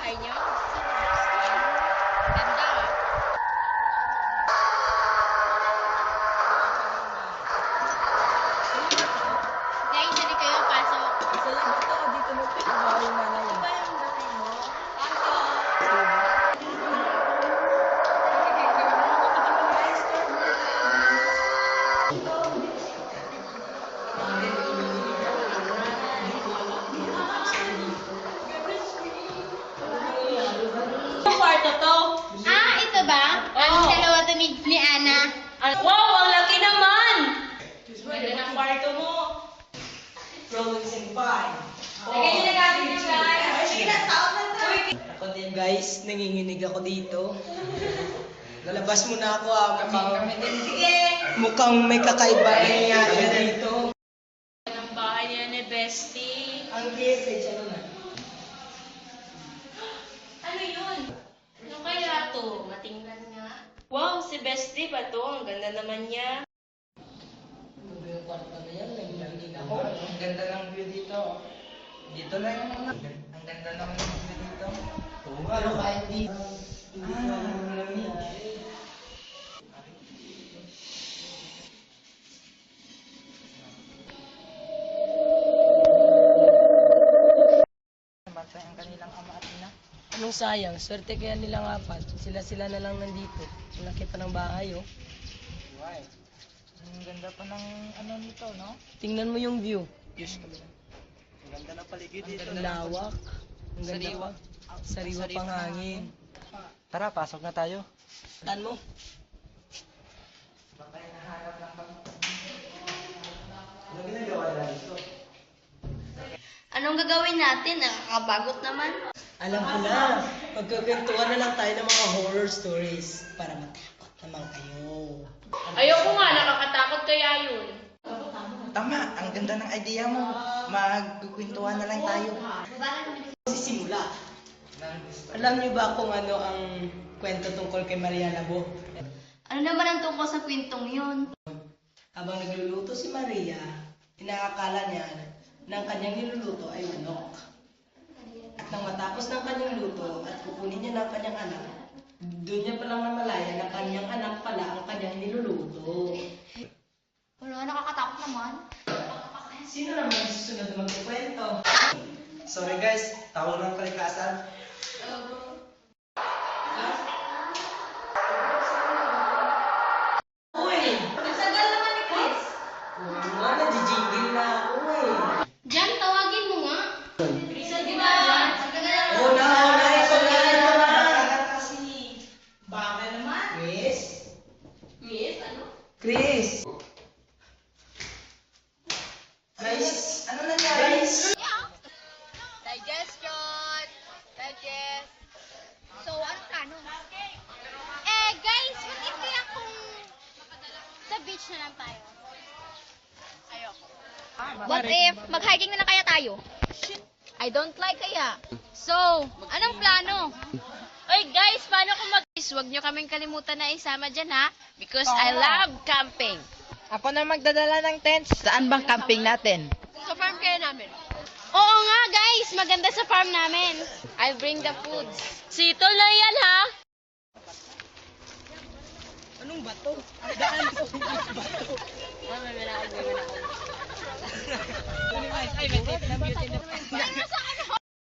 bahay niyo? Ganda. Guys, hindi kayo pasok. Sa labas ako dito nagtatrabaho yung nanay. Ano ba yung bahay mo? Pasok. Ang kwarto to. Ah, ito ba? Ang dalawa to ni Ana. Wow, ang laki naman! Ganda ng kwarto mo. Frozen pie. Lagay niyo na natin yung guys. Sige na, sound na tayo. Ako din guys, nanginginig ako dito. Lalabas mo na ako Kami din. Sige. Mukhang may kakaiba na nangyari dito. Ang bahay niya ni Bestie. Ang message, ano na? Ano yun? Ano kaya to? Matingnan nga. Wow, si Bestie ba to? Ang ganda naman niya. Ano ba yung kwarto na yan? Nanginginig ako. Ang ganda ng view dito. Dito na yung ang ganda naman ng view dito. Pero kahit di. Malamig. Ang kanilang ama at ina. Anong sayang? Swerte kaya nilang apat. Sila na lang nandito. Ang laki pa ng bahay, oh. Wow. Ang ganda pa ng ano nito, no? Tingnan mo yung view. Diyos ko. Ang ganda ng paligid dito. Ang lawak. Ang ganda pa. Sariwa pang hangin. Tara, pasok na tayo. Tan mo. Baka naharap lang pa. Ano ginagawa nila dito? Anong gagawin natin? Nakakabagot naman. Alam ko na, magkukwentuhan na lang tayo ng mga horror stories para matakot naman kayo. Ayoko nga, nakakatakot kaya yun. Tama, ang ganda ng idea mo. Magkukwentuhan na lang tayo. Sisimula. Alam niyo ba kung ano ang kwento tungkol kay Maria Labo? Ano naman ang tungkol sa kwentong yun? Habang nagluluto si Maria, inaakala niya ng kanyang niluluto ay manok. At nang matapos ng kanyang luto at kukunin niya ng kanyang anak, doon niya palang namalaya na kanyang anak pala ang kanyang niluluto. Wala, nakakatakot naman. Sino naman ang susunod na magkukwento? Sorry guys, tawag ng kalikasan. Uy! Nasagal naman ni Chris. Nga, nagjijingle na ako eh. Diyan, tawagin mo nga. Chris, di ba? Una, ito na. Kasi, baka naman. Chris? Miss, ano? Chris! Guys, ano nangyari? Digestion! Digest! So, anong plano? Guys, what if kaya kung sa beach na lang tayo? Ayoko. What if mag-hiking na lang kaya tayo? I don't like kaya. So, anong plano? Oy guys, paano kung huwag nyo kaming kalimutan na isama dyan ha? Because I love camping. Ako na magdadala ng tents. Saan bang camping natin? Sa farm kaya namin. Oo nga guys, maganda sa farm namin. I'll bring the foods. Sito na yan ha? Anong bato? Daan ko. Bato. May manakal. Ay, may tip na beauty na. Ano sa ano?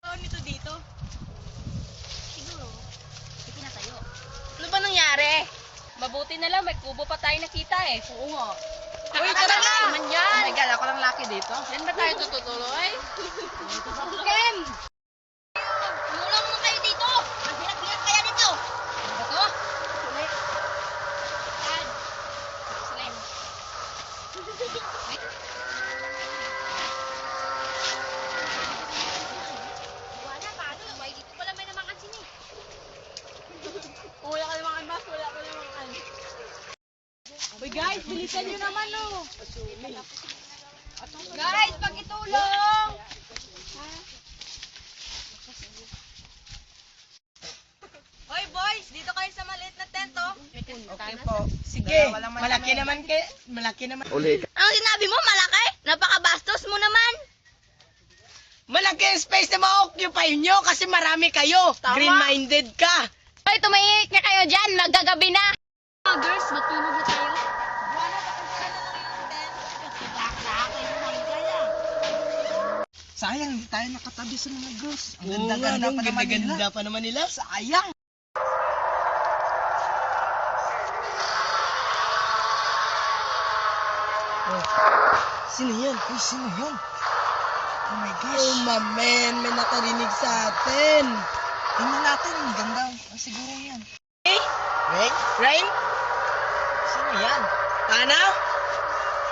Ano nito dito? Siguro, hindi na tayo. Ano ba nangyari? Mabuti na lang, may kubo pa tayo nakita eh. Oo nga. Uy, tara na! Naman yan. Oh my God, ako lang lucky dito. Yan ba tayo tutuloy? Kem! Tumulong mo kayo dito! Maghirap-hirap kaya dito! Ano ba to? Sulit. Tad. Slim. Wala, paano? May dito pala may namangan sini. Wala ka namangan, boss. Wala ka namangan. Uy guys, bilisan nyo naman oh. Guys, pakitulong! Hoy boys, dito kayo sa maliit na tent oh. Okay po. Sige, malaki naman kay, malaki naman. Ano sinabi mo, malaki? Napakabastos mo naman. Malaki ang space na ma-occupy nyo kasi marami kayo. Tama. Green-minded ka. Hoy, tumahimik na kayo dyan. Magagabi na. Girls, matulog na tayo. Sayang, hindi tayo nakatabi sa mga girls. Ang Oo nga, ganda-ganda no? pa naman nila. Ganda-ganda pa naman nila. Sayang. Sino yan? Uy, sino yun? Oh my gosh. Oh, my man, may nakarinig sa atin. Tingnan natin, ang ganda. Ah, siguro yan. Rain? Rain? Sino yan? Ana?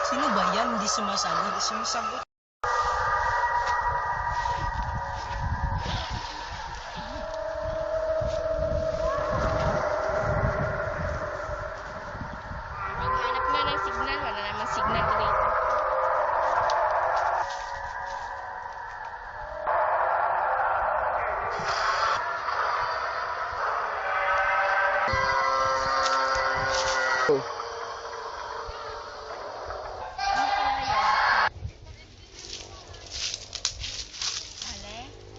Sino ba yan? Hindi sumasagot. Hindi sumasagot. Maghanap na ng signal. Wala namang signal dito.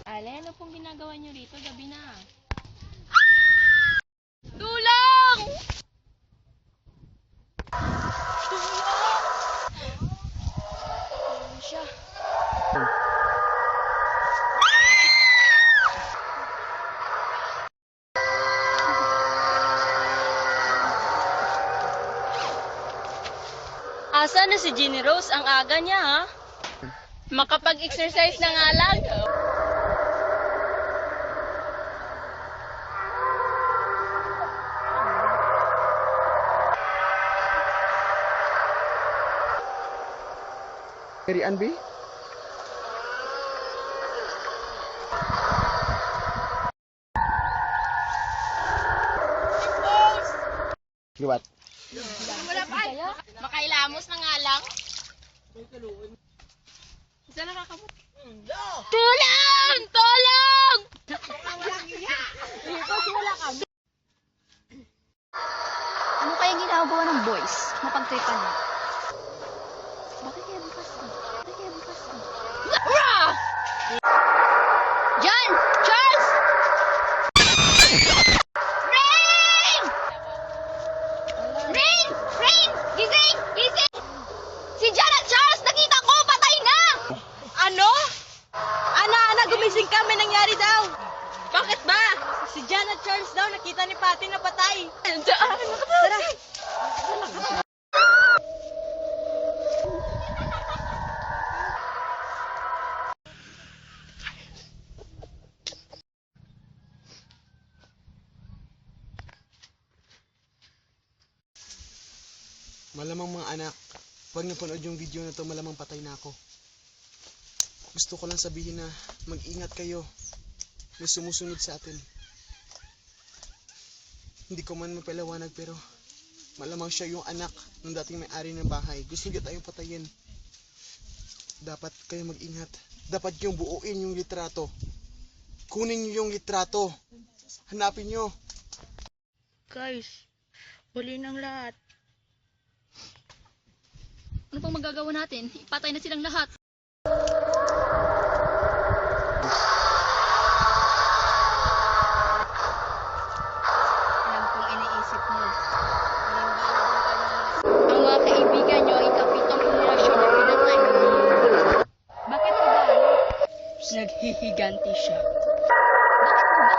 Ale, ano pong ginagawa niyo rito? Gabi na. Tulong! Tulong siya. Asa na si Ginny Rose? Ang aga niya, ha? Makapag-exercise na nga lang. Mary Ann B? Liwat. Wala pa. Makailamos na nga lang. Isa lang kakabot. Tulong! Tulong! Ano kaya ginagawa ng boys? Mapagtripan niya. Bakit kaya bukas ka? Bakit kaya bukas ka? Hurrah! John! Charles! Rain! Rain! Rain! Gising! Gising! Si John at Charles, nakita ko! Patay na! Ano? Ana, gumising ka. May nangyari daw. Bakit ba? Si Jan at Charles daw, nakita ni Patty na patay. Tara. Malamang mga anak, pag napanood yung video na to, malamang patay na ako. Gusto ko lang sabihin na mag-ingat kayo. May sumusunod sa atin. Hindi ko man mapalawanag pero malamang siya yung anak ng dating may-ari ng bahay. Gusto niya tayong patayin. Dapat kayo mag-ingat. Dapat yung buuin yung litrato. Kunin niyo yung litrato. Hanapin niyo. Guys, huli ng lahat. Ano pang magagawa natin? Ipatay na silang lahat. Alam kong iniisip mo. Ang mga kaibigan nyo ay kapitong henerasyon na pinatay. Bakit ka ba? Naghihiganti siya. Bakit mo ba?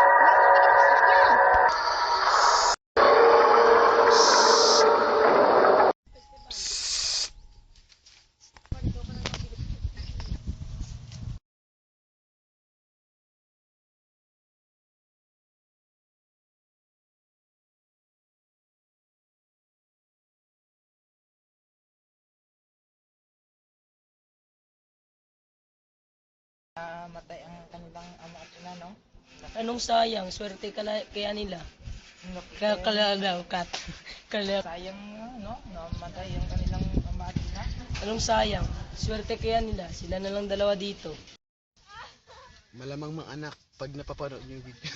Matay ang kanilang ama at ina, no? Anong sayang? Swerte kaya nila. Kalalaw, kat. Sayang, no? Namatay ang kanilang ama at ina. Anong sayang? Swerte kaya nila. Sila na lang dalawa dito. Malamang mga anak, pag napapanood yung video.